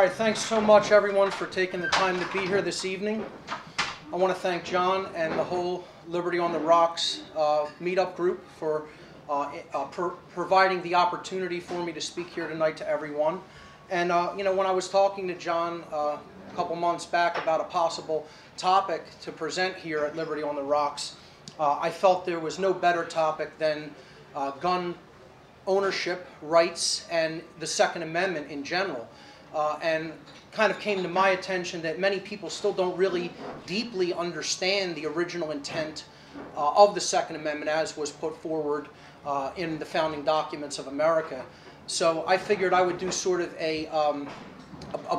right, thanks so much everyone for taking the time to be here this evening. I want to thank John and the whole Liberty on the Rocks meetup group for providing the opportunity for me to speak here tonight to everyone. And you know, when I was talking to John a couple months back about a possible topic to present here at Liberty on the Rocks, I felt there was no better topic than gun ownership rights and the Second Amendment in general. And kind of came to my attention that many people still don't really deeply understand the original intent of the Second Amendment as was put forward in the founding documents of America. So I figured I would do sort of a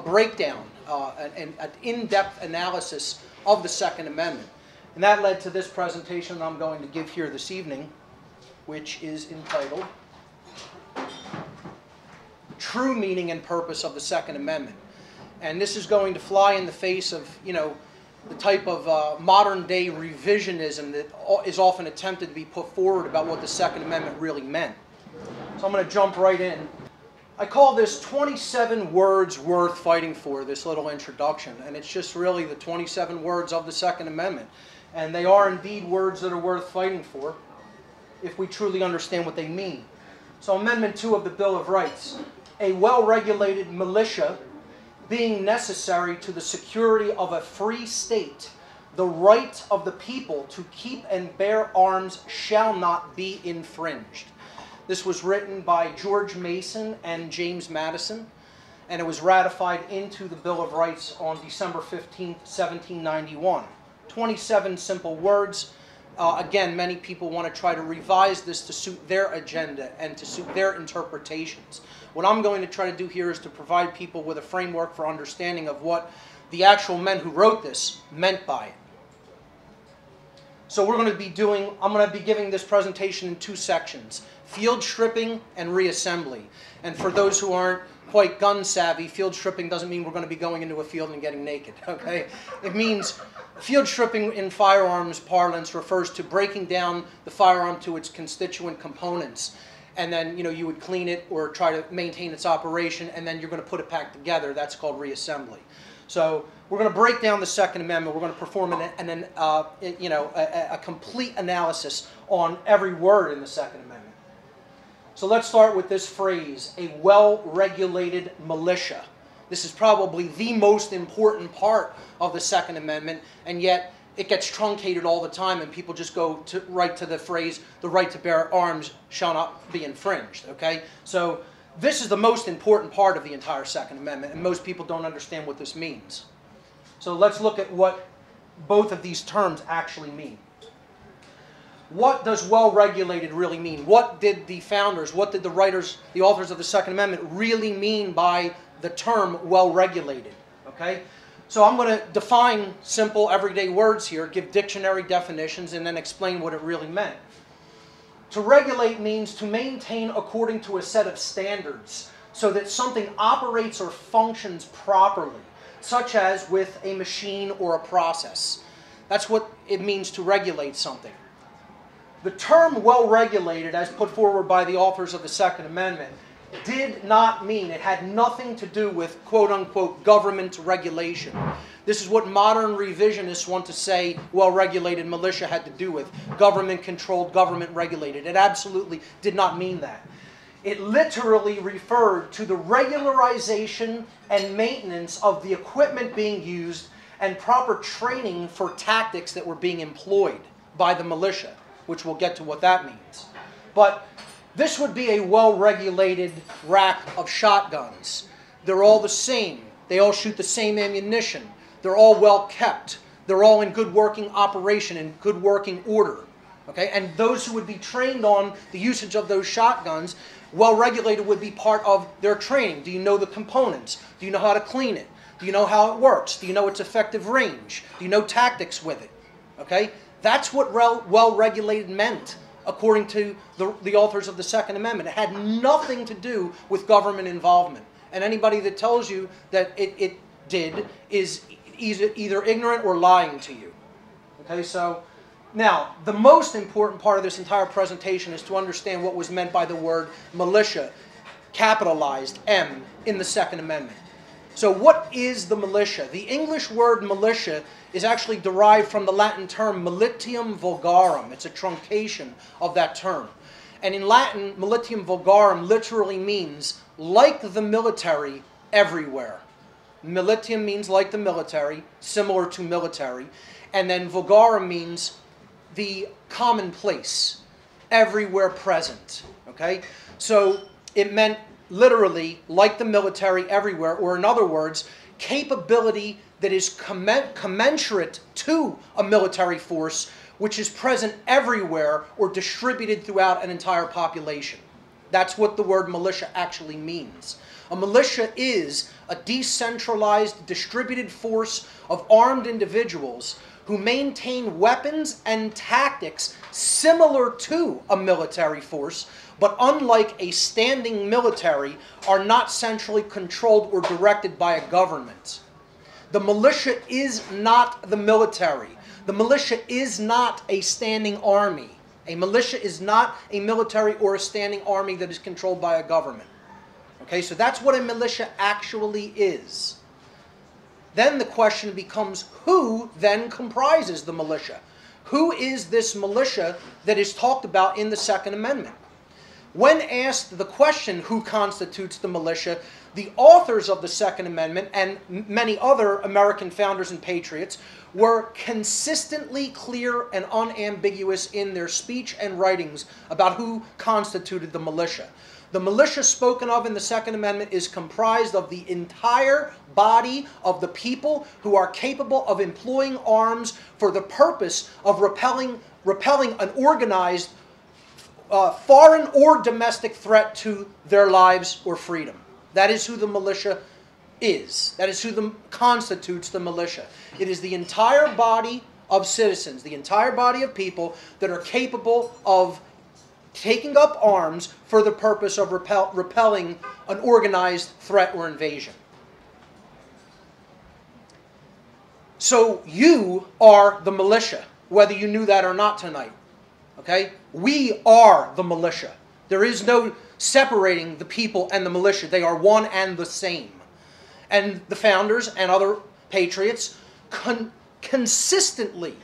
breakdown, an in-depth analysis of the Second Amendment. And that led to this presentation that I'm going to give here this evening, which is entitled True Meaning and Purpose of the Second Amendment. And this is going to fly in the face of, you know, the type of modern-day revisionism that is often attempted to be put forward about what the Second Amendment really meant. So I'm going to jump right in. I call this 27 words worth fighting for, this little introduction. And it's just really the 27 words of the Second Amendment. And they are indeed words that are worth fighting for if we truly understand what they mean. So Amendment 2 of the Bill of Rights. A well-regulated militia being necessary to the security of a free state, the right of the people to keep and bear arms shall not be infringed. This was written by George Mason and James Madison, and it was ratified into the Bill of Rights on December 15, 1791. 27 simple words. Again, many people want to try to revise this to suit their agenda and to suit their interpretations. What I'm going to try to do here is to provide people with a framework for understanding of what the actual men who wrote this meant by it. So I'm going to be giving this presentation in two sections: field stripping and reassembly. And for those who aren't quite gun savvy, field stripping doesn't mean we're going to be going into a field and getting naked, okay? It means field stripping in firearms parlance refers to breaking down the firearm to its constituent components. And then, you know, you would clean it or try to maintain its operation, and then you're going to put it back together. That's called reassembly. So we're going to break down the Second Amendment. We're going to perform a complete analysis on every word in the Second Amendment. So let's start with this phrase, a well-regulated militia. This is probably the most important part of the Second Amendment, and yet it gets truncated all the time, and people just go right to the phrase, the right to bear arms shall not be infringed, okay? So this is the most important part of the entire Second Amendment, and most people don't understand what this means. So let's look at what both of these terms actually mean. What does well-regulated really mean? What did the founders, what did the writers, the authors of the Second Amendment really mean by the term well-regulated, okay? So I'm going to define simple everyday words here, give dictionary definitions, and then explain what it really meant. To regulate means to maintain according to a set of standards so that something operates or functions properly, such as with a machine or a process. That's what it means to regulate something. The term well-regulated, as put forward by the authors of the Second Amendment, did not mean, it had nothing to do with quote-unquote government regulation. This is what modern revisionists want to say well-regulated militia had to do with. Government-controlled, government-regulated. It absolutely did not mean that. It literally referred to the regularization and maintenance of the equipment being used and proper training for tactics that were being employed by the militia, which we'll get to what that means. But this would be a well-regulated rack of shotguns. They're all the same. They all shoot the same ammunition. They're all well kept. They're all in good working operation, in good working order. Okay? And those who would be trained on the usage of those shotguns, well-regulated would be part of their training. Do you know the components? Do you know how to clean it? Do you know how it works? Do you know its effective range? Do you know tactics with it? Okay? That's what well-regulated meant, according to the authors of the Second Amendment. It had nothing to do with government involvement. And anybody that tells you that it did is either ignorant or lying to you. Okay, so now, the most important part of this entire presentation is to understand what was meant by the word militia, capitalized M, in the Second Amendment. So what is the militia? The English word militia is actually derived from the Latin term militium vulgarum. It's a truncation of that term. And in Latin, militium vulgarum literally means like the military everywhere. Militium means like the military, similar to military. And then vulgarum means the commonplace, everywhere present. Okay? So it meant literally like the military everywhere, or in other words, capability that is commensurate to a military force which is present everywhere or distributed throughout an entire population. That's what the word militia actually means. A militia is a decentralized, distributed force of armed individuals who maintain weapons and tactics similar to a military force, but unlike a standing military, are not centrally controlled or directed by a government. The militia is not the military. The militia is not a standing army. A militia is not a military or a standing army that is controlled by a government. Okay, so that's what a militia actually is. Then the question becomes, who then comprises the militia? Who is this militia that is talked about in the Second Amendment? When asked the question, who constitutes the militia, the authors of the Second Amendment and many other American founders and patriots were consistently clear and unambiguous in their speech and writings about who constituted the militia. The militia spoken of in the Second Amendment is comprised of the entire body of the people who are capable of employing arms for the purpose of repelling an organized foreign or domestic threat to their lives or freedom. That is who the militia is. That is who constitutes the militia. It is the entire body of citizens, the entire body of people that are capable of taking up arms for the purpose of repelling an organized threat or invasion. So you are the militia, whether you knew that or not tonight. Okay? We are the militia. There is no separating the people and the militia. They are one and the same. And the founders and other patriots consistently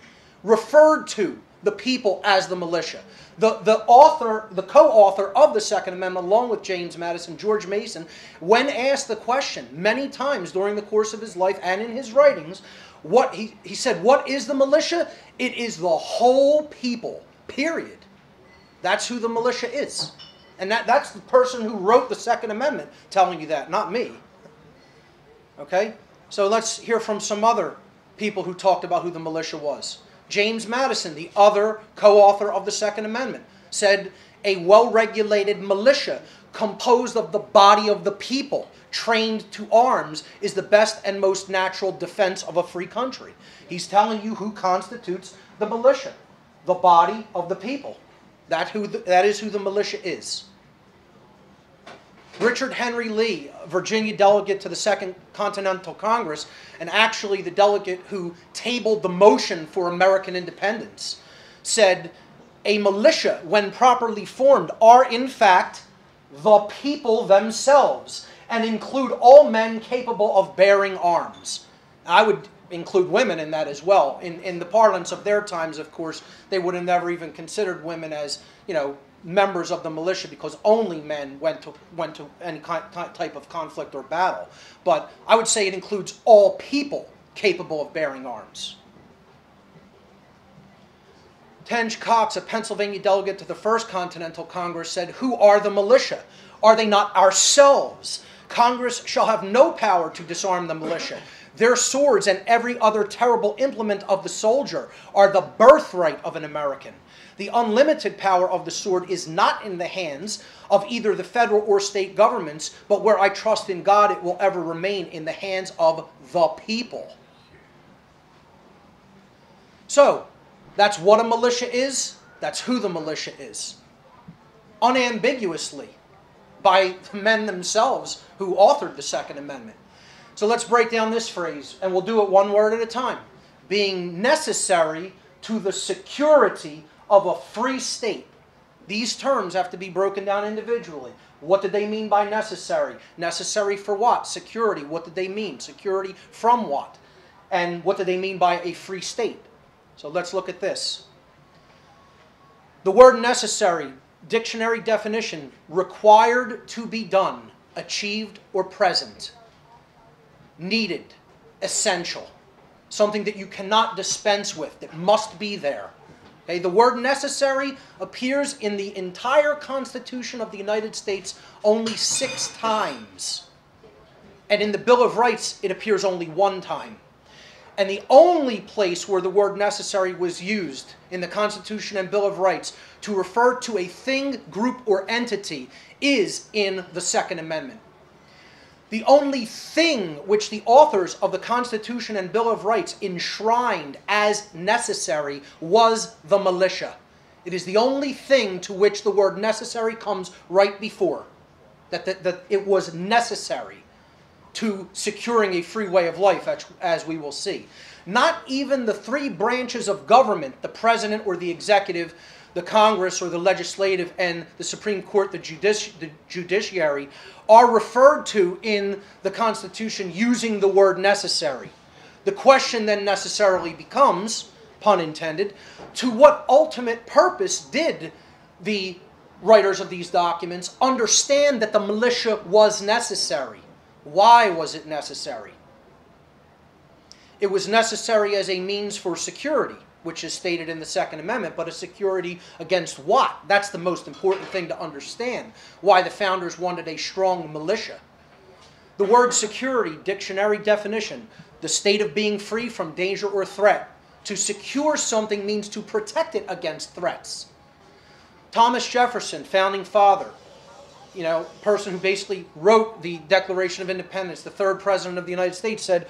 referred to the people as the militia. The co-author of the Second Amendment, along with James Madison, George Mason, when asked the question many times during the course of his life and in his writings, he said, what is the militia? It is the whole people, period. That's who the militia is. And that's the person who wrote the Second Amendment telling you that, not me. Okay? So let's hear from some other people who talked about who the militia was. James Madison, the other co-author of the Second Amendment, said a well-regulated militia composed of the body of the people trained to arms is the best and most natural defense of a free country. He's telling you who constitutes the militia, the body of the people. That is who the militia is. Richard Henry Lee, Virginia delegate to the Second Continental Congress, and actually the delegate who tabled the motion for American independence, said, a militia, when properly formed, are in fact the people themselves, and include all men capable of bearing arms. I would include women in that as well. In the parlance of their times, of course, they would have never even considered women as, members of the militia, because only men went to any type of conflict or battle. But I would say it includes all people capable of bearing arms. Tench Cox, a Pennsylvania delegate to the First Continental Congress, said, who are the militia? Are they not ourselves? Congress shall have no power to disarm the militia. Their swords and every other terrible implement of the soldier are the birthright of an American. The unlimited power of the sword is not in the hands of either the federal or state governments, but where I trust in God, it will ever remain in the hands of the people. So, that's what a militia is. That's who the militia is. Unambiguously, by the men themselves who authored the Second Amendment. So let's break down this phrase, and we'll do it one word at a time. Being necessary to the security of a free state. These terms have to be broken down individually. What did they mean by necessary? Necessary for what? Security. What did they mean? Security from what? And what did they mean by a free state? So let's look at this. The word necessary, dictionary definition, required to be done, achieved or present, needed, essential, something that you cannot dispense with, that must be there. Okay, the word necessary appears in the entire Constitution of the United States only 6 times. And in the Bill of Rights, it appears only 1 time. And the only place where the word necessary was used in the Constitution and Bill of Rights to refer to a thing, group, or entity is in the Second Amendment. The only thing which the authors of the Constitution and Bill of Rights enshrined as necessary was the militia. It is the only thing to which the word necessary comes right before. That it was necessary to securing a free way of life, as we will see. Not even the 3 branches of government, the president or the executive, the Congress or the legislative, and the Supreme Court, the judiciary, are referred to in the Constitution using the word necessary. The question then necessarily becomes, pun intended, to what ultimate purpose did the writers of these documents understand that the militia was necessary? Why was it necessary? It was necessary as a means for security, which is stated in the Second Amendment, but a security against what? That's the most important thing to understand, why the founders wanted a strong militia. The word security, dictionary definition, the state of being free from danger or threat. To secure something means to protect it against threats. Thomas Jefferson, founding father, person who basically wrote the Declaration of Independence, the 3rd president of the United States, said,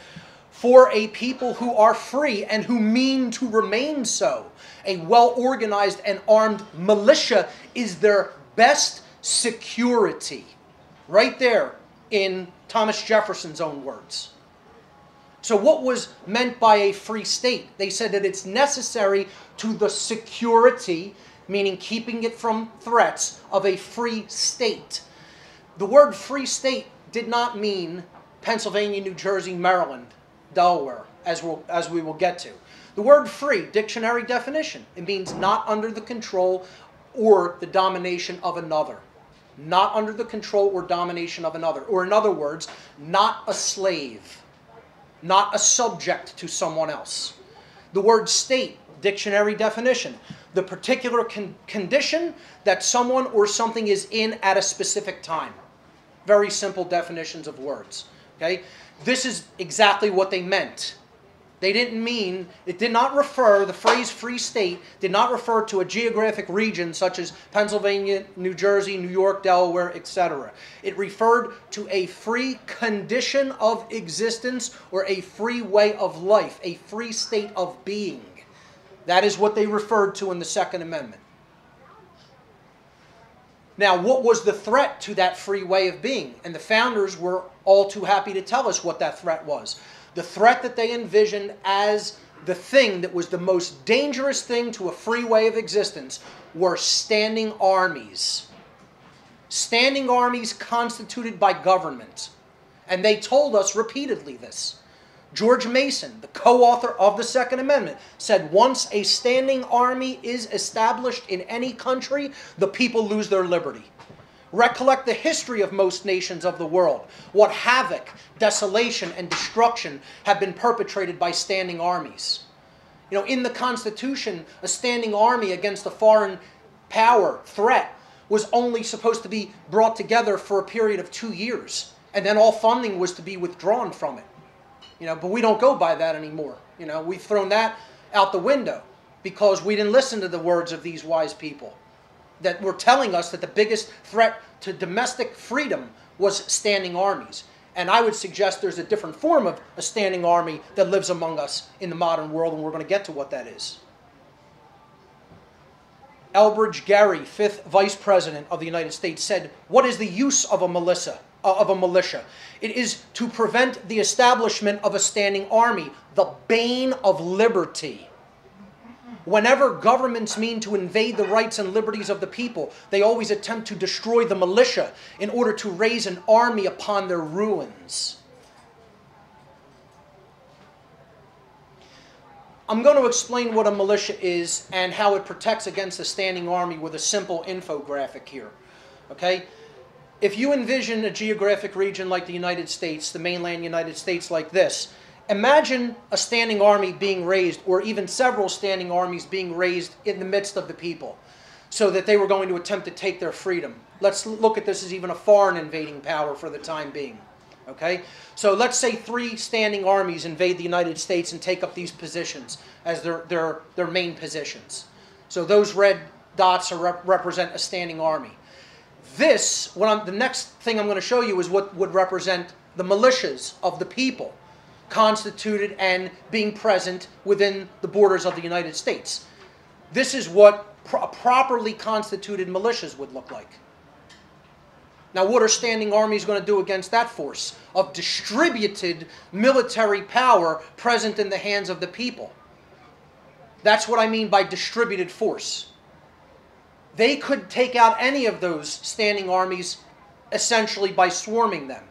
"For a people who are free and who mean to remain so, a well-organized and armed militia is their best security." Right there in Thomas Jefferson's own words. So what was meant by a free state? They said that it's necessary to the security, meaning keeping it from threats, of a free state. The word free state did not mean Pennsylvania, New Jersey, Maryland, Delaware, as we will get to. The word free, dictionary definition, it means not under the control or the domination of another. Not under the control or domination of another. Or in other words, not a slave. Not a subject to someone else. The word state, dictionary definition, the particular condition that someone or something is in at a specific time. Very simple definitions of words. Okay? This is exactly what they meant. They didn't mean, it did not refer, the phrase free state did not refer to a geographic region such as Pennsylvania, New Jersey, New York, Delaware, etc. It referred to a free condition of existence or a free way of life, a free state of being. That is what they referred to in the Second Amendment. Now, what was the threat to that free way of being? And the founders were all too happy to tell us what that threat was. The threat that they envisioned as the thing that was the most dangerous thing to a free way of existence were standing armies. Standing armies constituted by government. And they told us repeatedly this. George Mason, the co-author of the Second Amendment, said once a standing army is established in any country, the people lose their liberty. Recollect the history of most nations of the world. What havoc, desolation, and destruction have been perpetrated by standing armies. In the Constitution, a standing army against a foreign power threat was only supposed to be brought together for a period of 2 years. And then all funding was to be withdrawn from it. But we don't go by that anymore. We've thrown that out the window because we didn't listen to the words of these wise people that were telling us that the biggest threat to domestic freedom was standing armies. And I would suggest there's a different form of a standing army that lives among us in the modern world, and we're going to get to what that is. Elbridge Gerry, 5th Vice President of the United States, said, "What is the use of a militia? It is to prevent the establishment of a standing army, the bane of liberty." Whenever governments mean to invade the rights and liberties of the people, they always attempt to destroy the militia in order to raise an army upon their ruins. I'm going to explain what a militia is and how it protects against a standing army with a simple infographic here. Okay? If you envision a geographic region like the United States, the mainland United States like this, imagine a standing army being raised, or even several standing armies being raised in the midst of the people, so that they were going to attempt to take their freedom. Let's look at this as even a foreign invading power for the time being. Okay? So let's say 3 standing armies invade the United States and take up these positions as their main positions. So those red dots represent a standing army. The next thing I'm going to show you is what would represent the militias of the people, constituted and being present within the borders of the United States. This is what properly constituted militias would look like. Now, what are standing armies going to do against that force of distributed military power present in the hands of the people? That's what I mean by distributed force. They could take out any of those standing armies essentially by swarming them.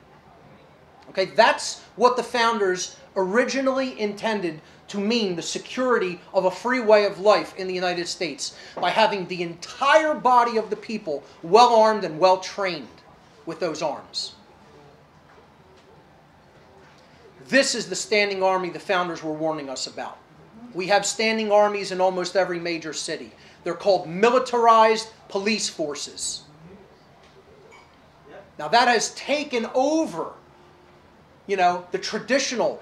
Okay, that's what the founders originally intended to mean the security of a free way of life in the United States, by having the entire body of the people well armed and well trained with those arms. This is the standing army the founders were warning us about. We have standing armies in almost every major city. They're called militarized police forces. Now that has taken over, the traditional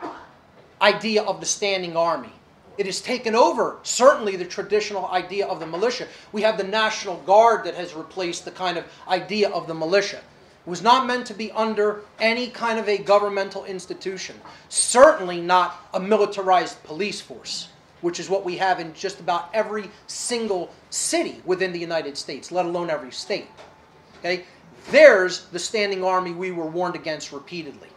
idea of the standing army. It has taken over, certainly, the traditional idea of the militia. We have the National Guard that has replaced the kind of idea of the militia. It was not meant to be under any kind of a governmental institution. Certainly not a militarized police force, which is what we have in just about every single city within the United States, let alone every state. Okay? There's the standing army we were warned against repeatedly.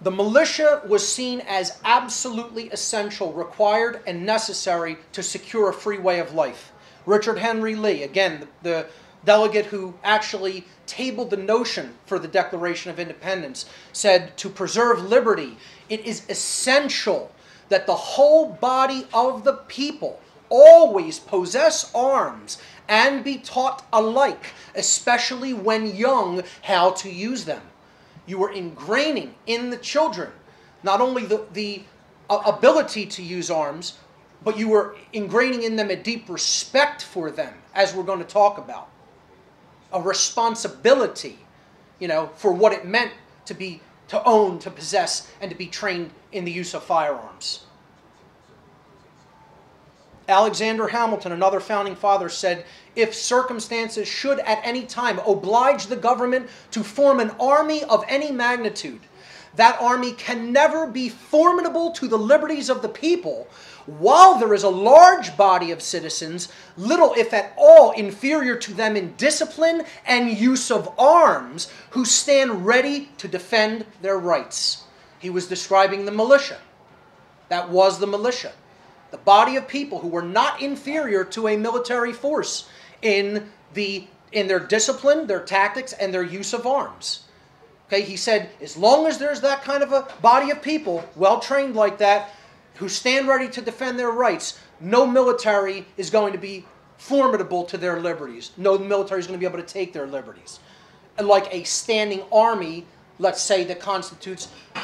The militia was seen as absolutely essential, required, and necessary to secure a free way of life. Richard Henry Lee, again, the delegate who actually tabled the notion for the Declaration of Independence, said, to preserve liberty, it is essential that the whole body of the people always possess arms and be taught alike, especially when young, how to use them. You were ingraining in the children not only the ability to use arms, but you were ingraining in them a deep respect for them, as we're going to talk about. A responsibility, for what it meant to own, to possess, and to be trained in the use of firearms. Alexander Hamilton, another founding father, said, if circumstances should at any time oblige the government to form an army of any magnitude, that army can never be formidable to the liberties of the people, while there is a large body of citizens, little if at all inferior to them in discipline and use of arms, who stand ready to defend their rights. He was describing the militia. That was the militia. The body of people who were not inferior to a military force in their discipline, their tactics, and their use of arms. Okay, he said, as long as there's that kind of a body of people, well trained like that, who stand ready to defend their rights, no military is going to be formidable to their liberties. No military is going to be able to take their liberties. And like a standing army, let's say, that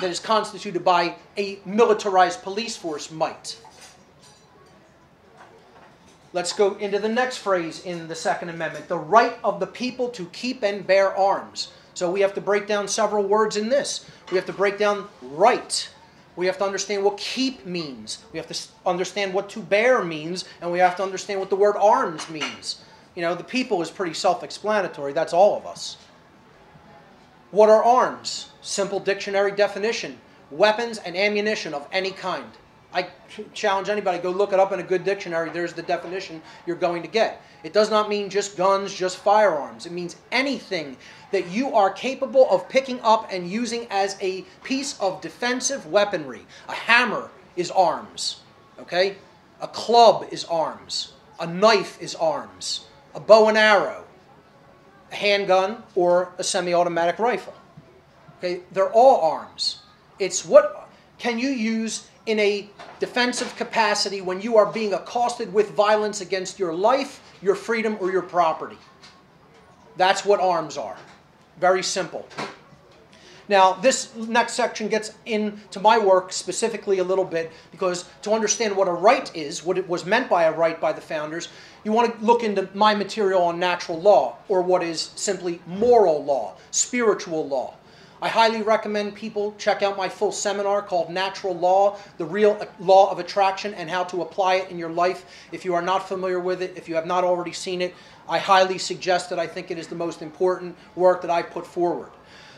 is constituted by a militarized police force might. Let's go into the next phrase in the Second Amendment, the right of the people to keep and bear arms. So we have to break down several words in this. We have to break down right. We have to understand what keep means. We have to understand what to bear means, and we have to understand what the word arms means. The people is pretty self-explanatory. That's all of us. What are arms? Simple dictionary definition: weapons and ammunition of any kind. I challenge anybody, go look it up in a good dictionary. There's the definition you're going to get. It does not mean just guns, just firearms. It means anything that you are capable of picking up and using as a piece of defensive weaponry. A hammer is arms, okay? A club is arms. A knife is arms. A bow and arrow, a handgun, or a semi-automatic rifle. Okay, they're all arms. It's what can you use in a defensive capacity when you are being accosted with violence against your life, your freedom, or your property. That's what arms are. Very simple. Now, this next section gets into my work specifically a little bit, because to understand what a right is, what it was meant by a right by the founders, you want to look into my material on natural law, or what is simply moral law, spiritual law. I highly recommend people check out my full seminar called Natural Law, the Real Law of Attraction and How to Apply It in Your Life. If you are not familiar with it, if you have not already seen it, I highly suggest it. I think it is the most important work that I put forward.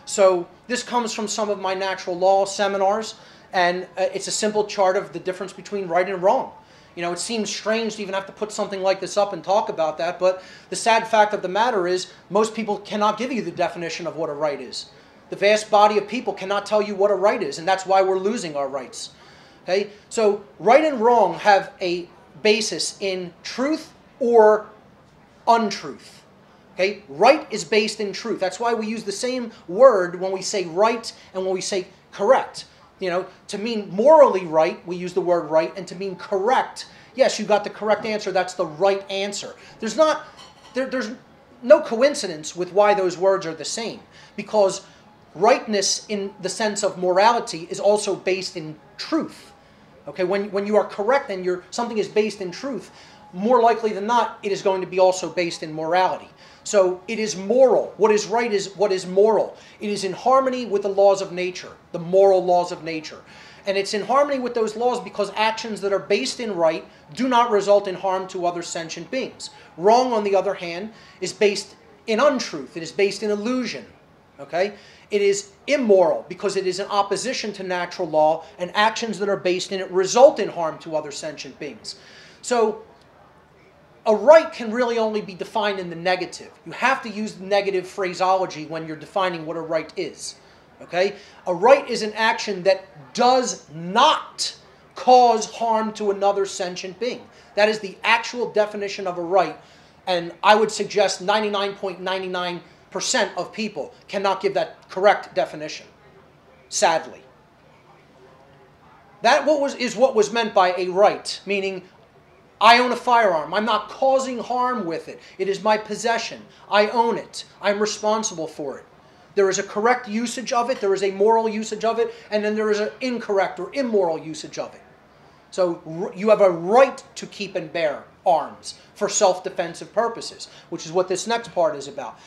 So this comes from some of my natural law seminars, and it's a simple chart of the difference between right and wrong. You know, it seems strange to even have to put something like this up and talk about that, but the sad fact of the matter is most people cannot give you the definition of what a right is. The vast body of people cannot tell you what a right is, and that's why we're losing our rights. Okay? So right and wrong have a basis in truth or untruth. Okay? Right is based in truth. That's why we use the same word when we say right and when we say correct. You know, to mean morally right, we use the word right, and to mean correct, yes, you got the correct answer, that's the right answer. There's no coincidence with why those words are the same, because rightness in the sense of morality is also based in truth. Okay, when you are correct and something is based in truth, more likely than not, it is going to be also based in morality. So it is moral. What is right is what is moral. It is in harmony with the laws of nature, the moral laws of nature. And it's in harmony with those laws because actions that are based in right do not result in harm to other sentient beings. Wrong, on the other hand, is based in untruth. It is based in illusion. Okay? It is immoral because it is in opposition to natural law, and actions that are based in it result in harm to other sentient beings. So a right can really only be defined in the negative. You have to use the negative phraseology when you're defining what a right is. Okay? A right is an action that does not cause harm to another sentient being. That is the actual definition of a right, and I would suggest 99.99% of people cannot give that correct definition, sadly. That is what was meant by a right, meaning I own a firearm. I'm not causing harm with it. It is my possession. I own it. I'm responsible for it. There is a correct usage of it, there is a moral usage of it, and then there is an incorrect or immoral usage of it. So you have a right to keep and bear arms for self-defensive purposes, which is what this next part is about.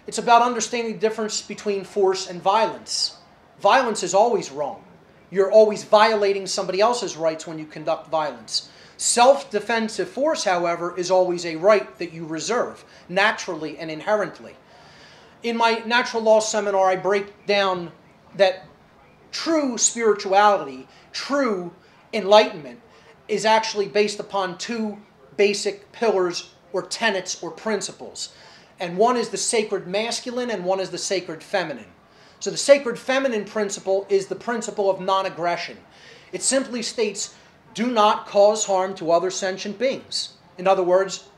It's about understanding the difference between force and violence. Violence is always wrong. You're always violating somebody else's rights when you conduct violence. Self-defensive force, however, is always a right that you reserve, naturally and inherently. In my natural law seminar, I break down that true spirituality, true enlightenment, is actually based upon two basic pillars or tenets or principles. And one is the sacred masculine and one is the sacred feminine. So the sacred feminine principle is the principle of non-aggression. It simply states, do not cause harm to other sentient beings. In other words,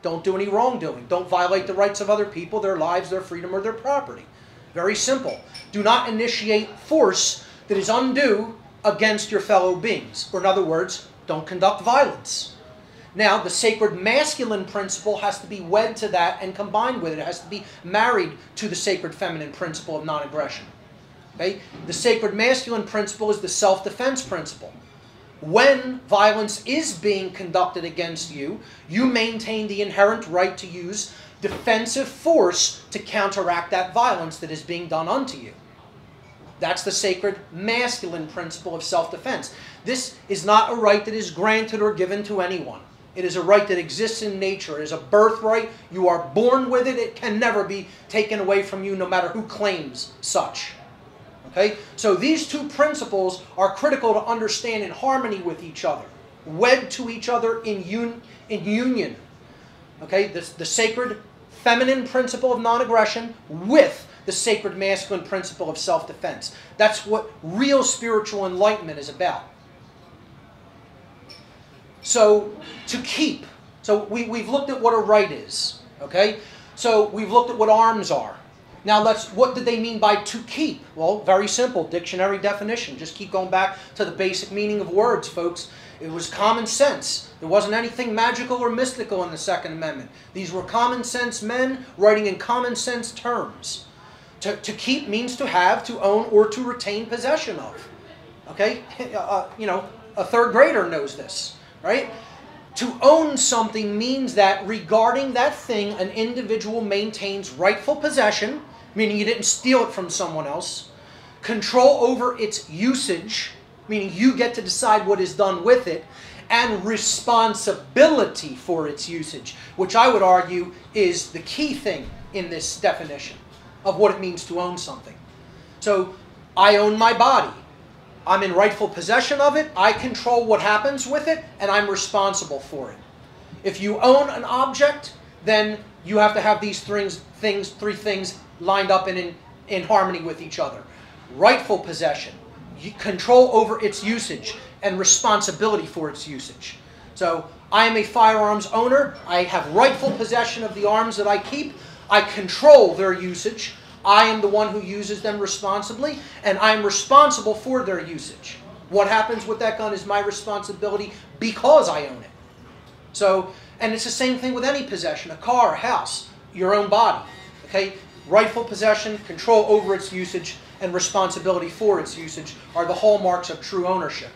don't do any wrongdoing. Don't violate the rights of other people, their lives, their freedom, or their property. Very simple. Do not initiate force that is undue against your fellow beings. Or in other words, don't conduct violence. Now, the sacred masculine principle has to be wed to that and combined with it. It has to be married to the sacred feminine principle of non-aggression. Okay? The sacred masculine principle is the self-defense principle. When violence is being conducted against you, you maintain the inherent right to use defensive force to counteract that violence that is being done unto you. That's the sacred masculine principle of self-defense. This is not a right that is granted or given to anyone. It is a right that exists in nature. It is a birthright. You are born with it. It can never be taken away from you, no matter who claims such. Okay? So these two principles are critical to understand in harmony with each other, wed to each other in union. Okay? The sacred feminine principle of non-aggression with the sacred masculine principle of self-defense. That's what real spiritual enlightenment is about. So, to keep. So, we've looked at what a right is. Okay? So, we've looked at what arms are. Now, what did they mean by to keep? Well, very simple. Dictionary definition. Just keep going back to the basic meaning of words, folks. It was common sense. There wasn't anything magical or mystical in the Second Amendment. These were common sense men writing in common sense terms. To keep means to have, to own, or to retain possession of. Okay? A third grader knows this, right? To own something means that regarding that thing, an individual maintains rightful possession, meaning you didn't steal it from someone else, control over its usage, meaning you get to decide what is done with it, and responsibility for its usage, which I would argue is the key thing in this definition of what it means to own something. So, I own my body. I'm in rightful possession of it. I control what happens with it, and I'm responsible for it. If you own an object, then you have to have these three things lined up and in harmony with each other. Rightful possession, control over its usage, and responsibility for its usage. So, I am a firearms owner. I have rightful possession of the arms that I keep. I control their usage. I am the one who uses them responsibly, and I'm responsible for their usage. What happens with that gun is my responsibility because I own it. So, and it's the same thing with any possession, a car, a house, your own body. Okay? Rightful possession, control over its usage, and responsibility for its usage are the hallmarks of true ownership.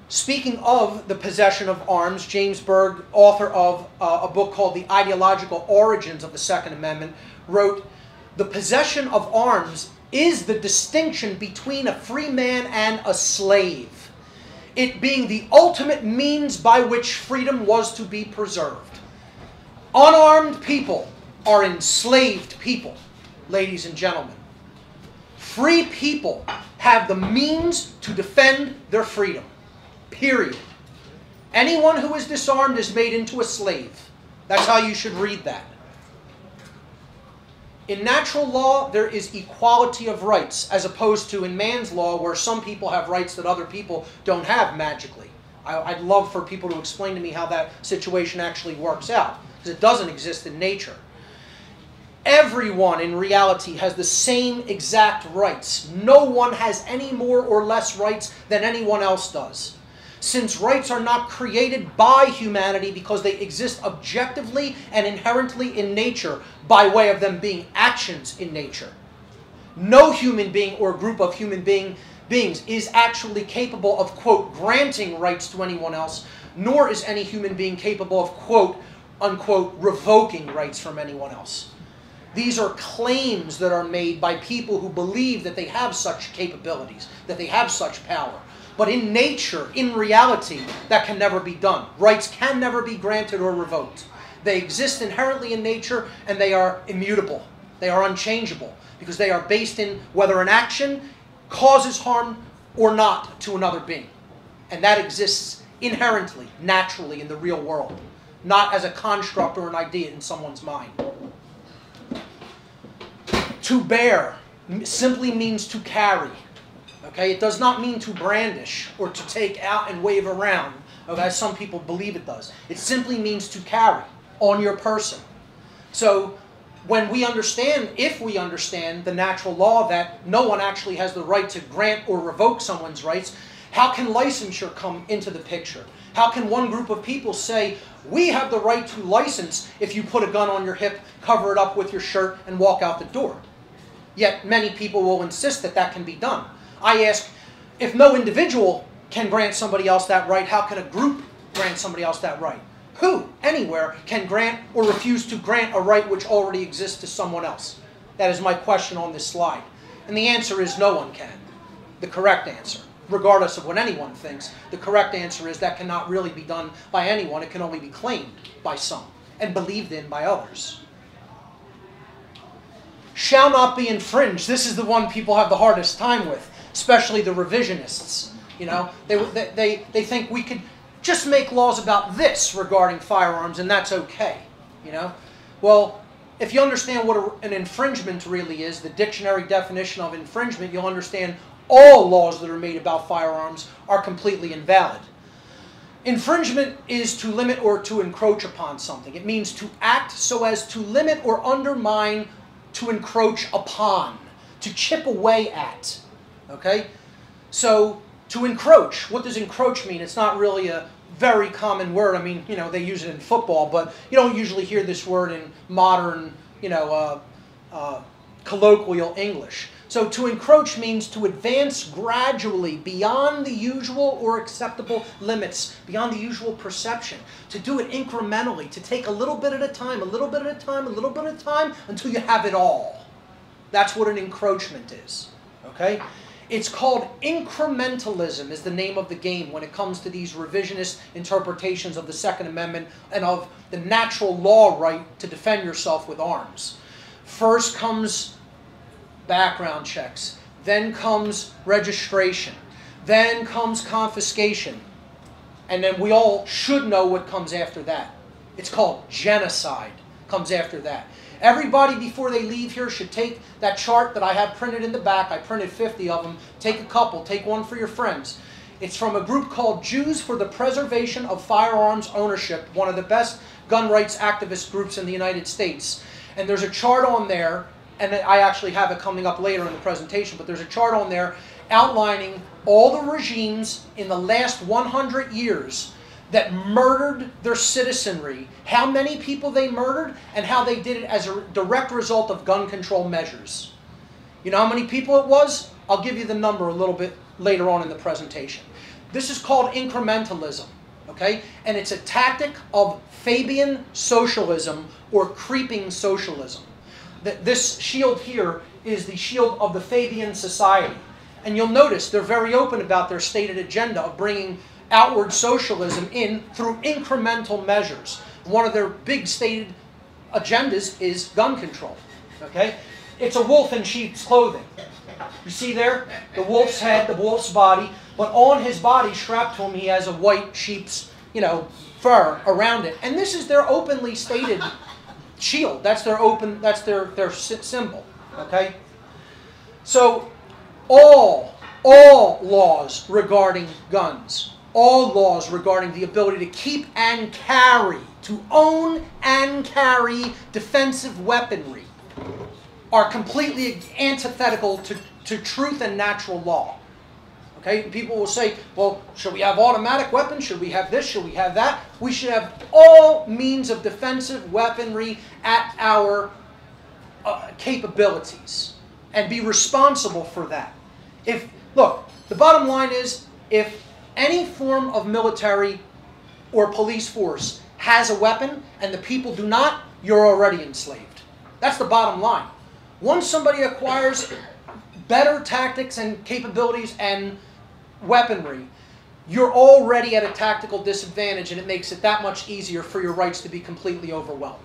Speaking of the possession of arms, James Berg, author of a book called The Ideological Origins of the Second Amendment, wrote, "The possession of arms is the distinction between a free man and a slave, it being the ultimate means by which freedom was to be preserved. Unarmed people are enslaved people, ladies and gentlemen. Free people have the means to defend their freedom. Period. Anyone who is disarmed is made into a slave." That's how you should read that. In natural law, there is equality of rights, as opposed to in man's law, where some people have rights that other people don't have magically. I'd love for people to explain to me how that situation actually works out, because it doesn't exist in nature. Everyone in reality has the same exact rights. No one has any more or less rights than anyone else does. Since rights are not created by humanity because they exist objectively and inherently in nature by way of them being actions in nature. No human being or group of human beings is actually capable of, quote, granting rights to anyone else, nor is any human being capable of, quote, unquote, revoking rights from anyone else. These are claims that are made by people who believe that they have such capabilities, that they have such power. But in nature, in reality, that can never be done. Rights can never be granted or revoked. They exist inherently in nature, and they are immutable. They are unchangeable, because they are based in whether an action causes harm or not to another being. And that exists inherently, naturally in the real world, not as a construct or an idea in someone's mind. To bear simply means to carry. Okay? It does not mean to brandish or to take out and wave around, as some people believe it does. It simply means to carry on your person. So, when we understand, if we understand the natural law that no one actually has the right to grant or revoke someone's rights, how can licensure come into the picture? How can one group of people say, we have the right to license if you put a gun on your hip, cover it up with your shirt, and walk out the door? Yet many people will insist that that can be done. I ask, if no individual can grant somebody else that right, how can a group grant somebody else that right? Who, anywhere, can grant or refuse to grant a right which already exists to someone else? That is my question on this slide. And the answer is no one can. The correct answer, regardless of what anyone thinks, the correct answer is that cannot really be done by anyone. It can only be claimed by some and believed in by others. shall not be infringed. This is the one people have the hardest time with, especially the revisionists. You know, they think we could just make laws about this regarding firearms and that's okay. You know, well, if you understand what an infringement really is, the dictionary definition of infringement, you'll understand all laws that are made about firearms are completely invalid. Infringement is to limit or to encroach upon something. It means to act so as to limit or undermine, to encroach upon, to chip away at. Okay? So, to encroach, what does encroach mean? It's not really a very common word. I mean, you know, they use it in football, but you don't usually hear this word in modern, you know, colloquial English. So to encroach means to advance gradually beyond the usual or acceptable limits, beyond the usual perception. To do it incrementally, to take a little bit at a time, a little bit at a time, a little bit at a time, until you have it all. That's what an encroachment is. Okay? It's called incrementalism is the name of the game when it comes to these revisionist interpretations of the Second Amendment and of the natural law right to defend yourself with arms. First comes background checks, then comes registration, then comes confiscation, and then we all should know what comes after that. It's called genocide, comes after that. Everybody before they leave here should take that chart that I have printed in the back. I printed 50 of them. Take a couple. Take one for your friends. It's from a group called Jews for the Preservation of Firearms Ownership, one of the best gun rights activist groups in the United States. And there's a chart on there, and I actually have it coming up later in the presentation, but there's a chart on there outlining all the regimes in the last 100 years that murdered their citizenry, how many people they murdered, and how they did it as a direct result of gun control measures. You know how many people it was? I'll give you the number a little bit later on in the presentation. This is called incrementalism, okay? And it's a tactic of Fabian socialism or creeping socialism. This shield here is the shield of the Fabian Society. And you'll notice they're very open about their stated agenda of bringing outward socialism in through incremental measures. One of their big stated agendas is gun control. Okay? It's a wolf in sheep's clothing. You see there? The wolf's head, the wolf's body, but on his body, strapped to him, he has a white sheep's, you know, fur around it. And this is their openly stated shield. That's their symbol. Okay? So all laws regarding guns, all laws regarding the ability to keep and carry, to own and carry defensive weaponry are completely antithetical to truth and natural law. Okay? People will say, well, should we have automatic weapons? Should we have this? Should we have that? We should have all means of defensive weaponry at our capabilities and be responsible for that. Look, the bottom line is, if any form of military or police force has a weapon and the people do not, you're already enslaved. That's the bottom line. Once somebody acquires better tactics and capabilities and weaponry, you're already at a tactical disadvantage, and it makes it that much easier for your rights to be completely overwhelmed.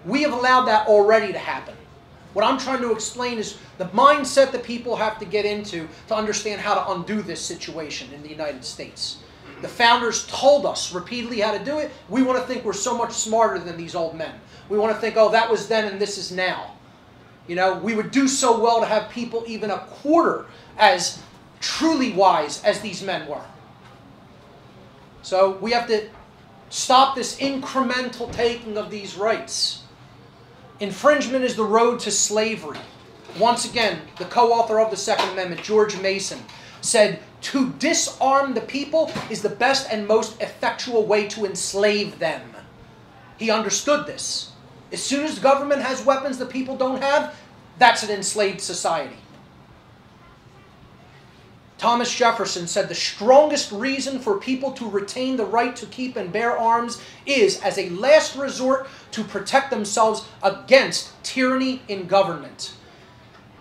We have allowed that already to happen. What I'm trying to explain is the mindset that people have to get into to understand how to undo this situation in the United States. The founders told us repeatedly how to do it. We want to think we're so much smarter than these old men. We want to think, oh, that was then and this is now. You know, we would do so well to have people even a quarter as truly wise as these men were. So we have to stop this incremental taking of these rights. Infringement is the road to slavery. Once again, the co-author of the Second Amendment, George Mason, said, to disarm the people is the best and most effectual way to enslave them. He understood this. As soon as the government has weapons that people don't have, that's an enslaved society. Thomas Jefferson said the strongest reason for people to retain the right to keep and bear arms is, as a last resort, to protect themselves against tyranny in government.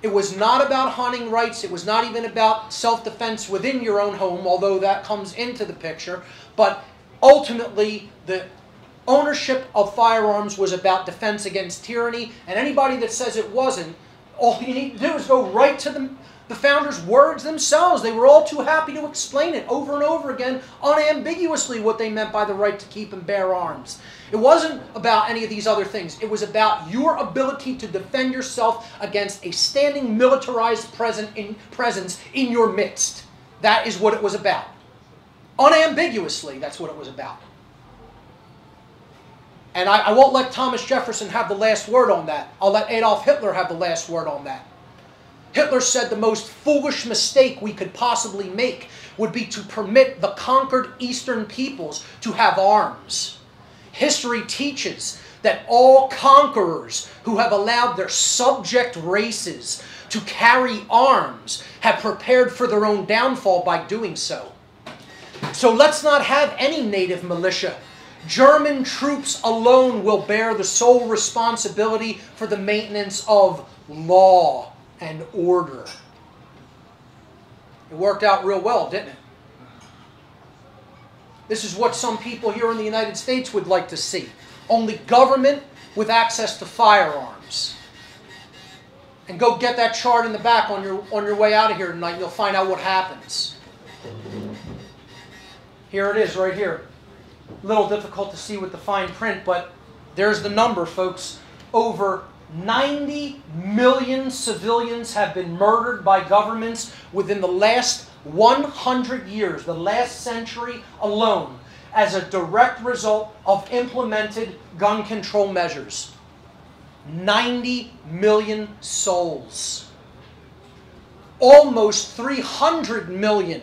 It was not about hunting rights. It was not even about self-defense within your own home, although that comes into the picture. But ultimately, the ownership of firearms was about defense against tyranny, and anybody that says it wasn't, all you need to do is go right to the founders' words themselves. They were all too happy to explain it over and over again, unambiguously, what they meant by the right to keep and bear arms. It wasn't about any of these other things. It was about your ability to defend yourself against a standing militarized presence in your midst. That is what it was about. Unambiguously, that's what it was about. And I won't let Thomas Jefferson have the last word on that. I'll let Adolf Hitler have the last word on that. Hitler said the most foolish mistake we could possibly make would be to permit the conquered Eastern peoples to have arms. History teaches that all conquerors who have allowed their subject races to carry arms have prepared for their own downfall by doing so. So let's not have any native militia. German troops alone will bear the sole responsibility for the maintenance of law and order. It worked out real well, didn't it? This is what some people here in the United States would like to see. Only government with access to firearms. And go get that chart in the back on your way out of here tonight, and you'll find out what happens. Here it is, right here. A little difficult to see with the fine print, but there's the number, folks. Over 90 million civilians have been murdered by governments within the last 100 years, the last century alone, as a direct result of implemented gun control measures. 90 million souls. Almost 300 million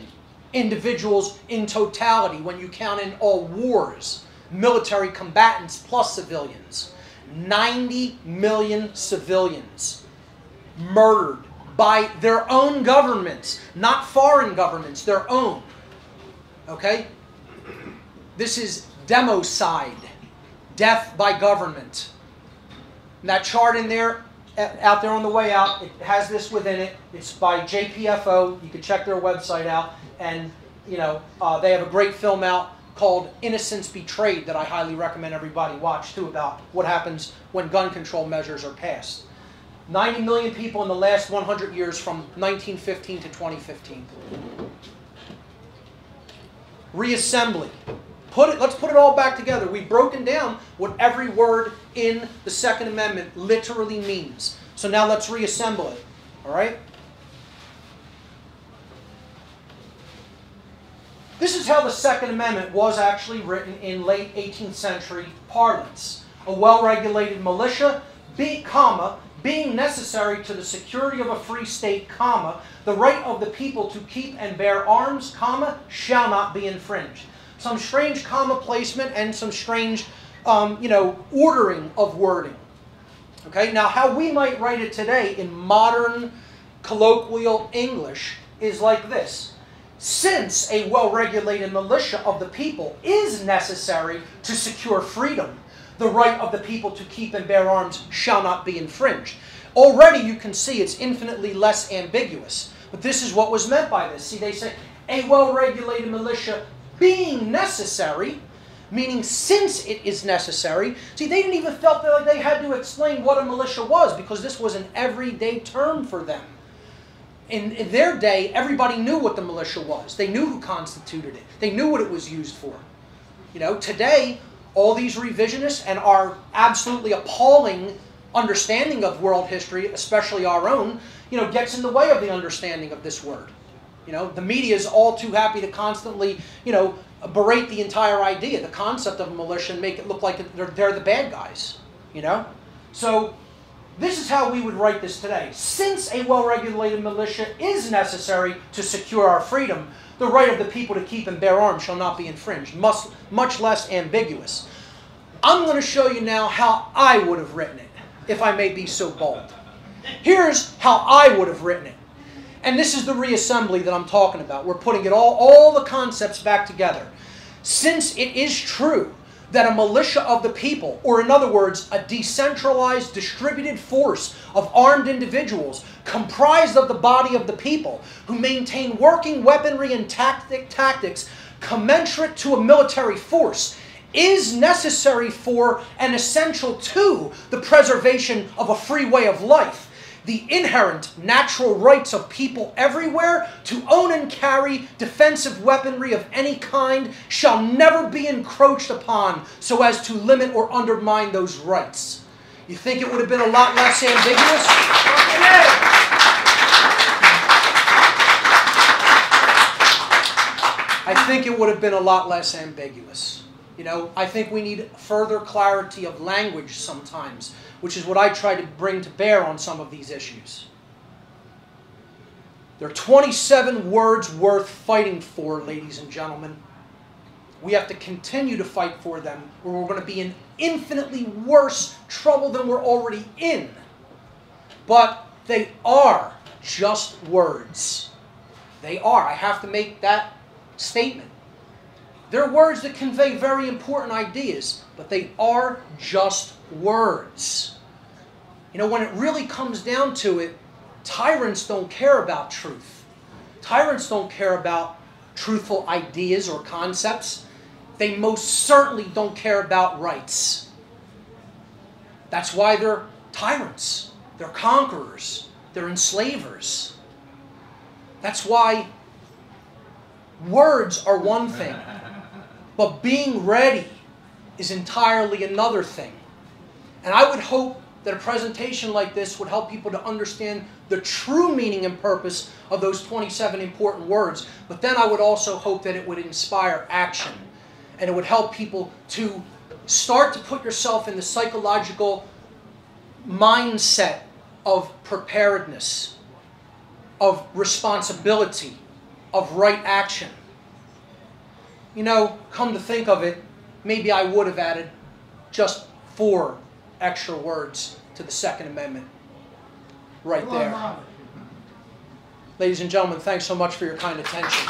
individuals in totality when you count in all wars, military combatants plus civilians. 90 million civilians murdered by their own governments, not foreign governments, their own. Okay? This is democide, death by government. And that chart in there, out there on the way out, it has this within it. It's by JPFO. You can check their website out. And, you know, they have a great film out called Innocence Betrayed that I highly recommend everybody watch, too, about what happens when gun control measures are passed. 90 million people in the last 100 years from 1915 to 2015. Reassembly. Let's put it all back together. We've broken down what every word in the Second Amendment literally means. So now let's reassemble it. All right? This is how the Second Amendment was actually written in late 18th century parlance. A well-regulated militia, being necessary to the security of a free state, the right of the people to keep and bear arms, shall not be infringed. Some strange comma placement and some strange, ordering of wording. Okay, now how we might write it today in modern colloquial English is like this. Since a well-regulated militia of the people is necessary to secure freedom, the right of the people to keep and bear arms shall not be infringed. Already you can see it's infinitely less ambiguous. But this is what was meant by this. See, they say, a well-regulated militia being necessary, meaning since it is necessary. See, they didn't even feel like they had to explain what a militia was because this was an everyday term for them. In their day, everybody knew what the militia was. They knew who constituted it. They knew what it was used for. You know, today, all these revisionists and our absolutely appalling understanding of world history, especially our own, gets in the way of the understanding of this word. The media is all too happy to constantly, berate the entire idea, the concept of a militia, and make it look like they're the bad guys. So this is how we would write this today. Since a well-regulated militia is necessary to secure our freedom, the right of the people to keep and bear arms shall not be infringed, much less ambiguous. I'm going to show you now how I would have written it, if I may be so bold. Here's how I would have written it. And this is the reassembly that I'm talking about. We're putting it all the concepts back together. Since it is true that a militia of the people, or in other words, a decentralized, distributed force of armed individuals comprised of the body of the people who maintain working weaponry and tactics commensurate to a military force, is necessary for and essential to the preservation of a free way of life. The inherent natural rights of people everywhere to own and carry defensive weaponry of any kind shall never be encroached upon so as to limit or undermine those rights. You think it would have been a lot less ambiguous? I think it would have been a lot less ambiguous. You know, I think we need further clarity of language sometimes, which is what I try to bring to bear on some of these issues. There are 27 words worth fighting for, ladies and gentlemen. We have to continue to fight for them, or we're going to be in infinitely worse trouble than we're already in. But they are just words. They are. I have to make that statement. They're words that convey very important ideas, but they are just words. You know, when it really comes down to it, tyrants don't care about truth. Tyrants don't care about truthful ideas or concepts. They most certainly don't care about rights. That's why they're tyrants. They're conquerors. They're enslavers. That's why words are one thing, but being ready is entirely another thing. And I would hope that a presentation like this would help people to understand the true meaning and purpose of those 27 important words. But then I would also hope that it would inspire action. And it would help people to start to put yourself in the psychological mindset of preparedness, of responsibility, of right action. You know, come to think of it, maybe I would have added just 4 extra words to the Second Amendment right there. Ladies and gentlemen, thanks so much for your kind attention.